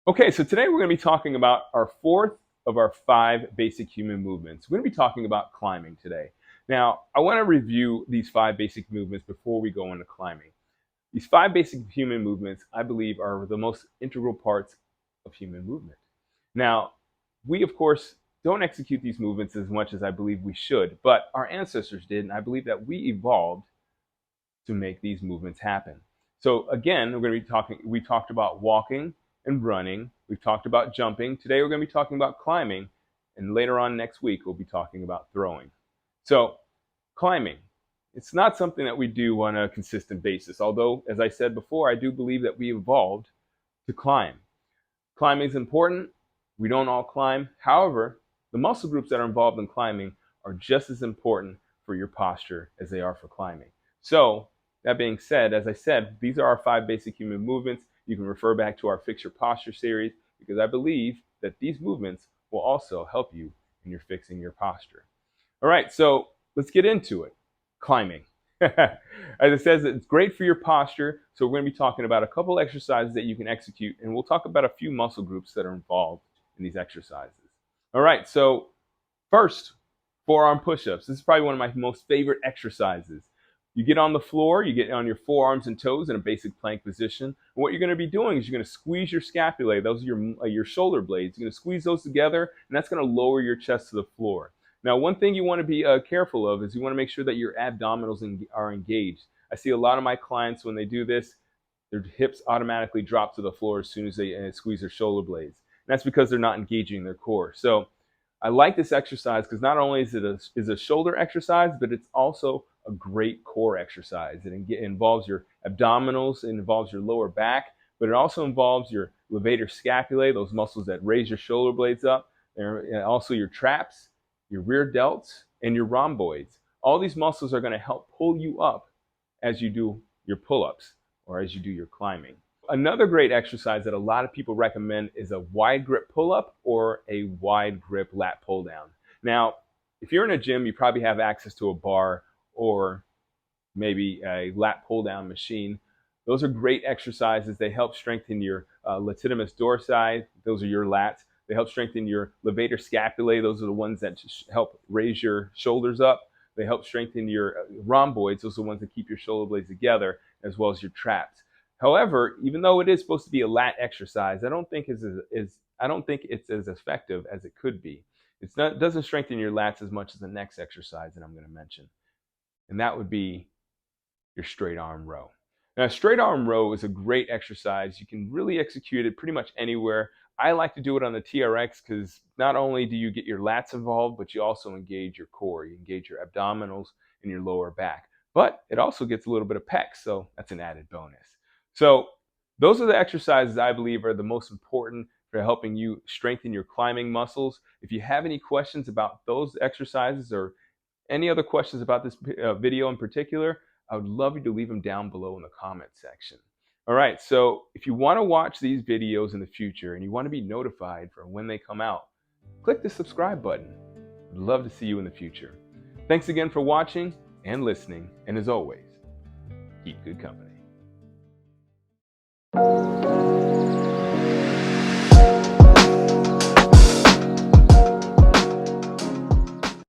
Okay, so today we're going to be talking about our fourth of our 5 basic human movements. We're going to be talking about climbing today. Now, I want to review these 5 basic movements before we go into climbing. These 5 basic human movements, I believe, are the most integral parts of human movement. Now, we, of course, don't execute these movements as much as I believe we should, but our ancestors did, and I believe that we evolved to make these movements happen. So again, we talked about walking and running. We've talked about jumping. Today we're going to be talking about climbing. And later on next week, we'll be talking about throwing. So climbing, it's not something that we do on a consistent basis. Although, as I said before, I do believe that we evolved to climb. Climbing is important. We don't all climb. However, the muscle groups that are involved in climbing are just as important for your posture as they are for climbing. So, that being said, as I said, these are our 5 basic human movements. You can refer back to our Fix Your Posture series because I believe that these movements will also help you in your fixing your posture. All right, so let's get into it. Climbing. As it says, it's great for your posture. So we're going to be talking about a couple exercises that you can execute, and we'll talk about a few muscle groups that are involved in these exercises. All right, so first, forearm push-ups. This is probably one of my most favorite exercises. You get on the floor, you get on your forearms and toes in a basic plank position. And what you're going to be doing is you're going to squeeze your scapulae, those are your shoulder blades. You're going to squeeze those together, and that's going to lower your chest to the floor. Now, one thing you want to be careful of is you want to make sure that your abdominals are engaged. I see a lot of my clients, when they do this, their hips automatically drop to the floor as soon as they squeeze their shoulder blades. And that's because they're not engaging their core. So I like this exercise because not only is it a shoulder exercise, but it's also a great core exercise. It involves your abdominals, it involves your lower back, but it also involves your levator scapulae, those muscles that raise your shoulder blades up, and also your traps, your rear delts, and your rhomboids. All these muscles are going to help pull you up as you do your pull-ups or as you do your climbing. Another great exercise that a lot of people recommend is a wide grip pull-up or a wide grip lat pull down. Now, if you're in a gym, you probably have access to a bar or maybe a lat pull down machine. Those are great exercises. They help strengthen your latissimus dorsi. Those are your lats. They help strengthen your levator scapulae. Those are the ones that help raise your shoulders up. They help strengthen your rhomboids. Those are the ones that keep your shoulder blades together, as well as your traps. However, even though it is supposed to be a lat exercise, I don't think it's as effective as it could be. It doesn't strengthen your lats as much as the next exercise that I'm going to mention, and that would be your straight arm row. Now, straight arm row is a great exercise. You can really execute it pretty much anywhere. I like to do it on the TRX because not only do you get your lats involved, but you also engage your core. You engage your abdominals and your lower back. But it also gets a little bit of pecs, so that's an added bonus. So those are the exercises I believe are the most important for helping you strengthen your climbing muscles. If you have any questions about those exercises or any other questions about this video in particular, I would love you to leave them down below in the comment section. All right, so if you want to watch these videos in the future and you want to be notified for when they come out, click the subscribe button. I'd love to see you in the future. Thanks again for watching and listening, and as always, keep good company.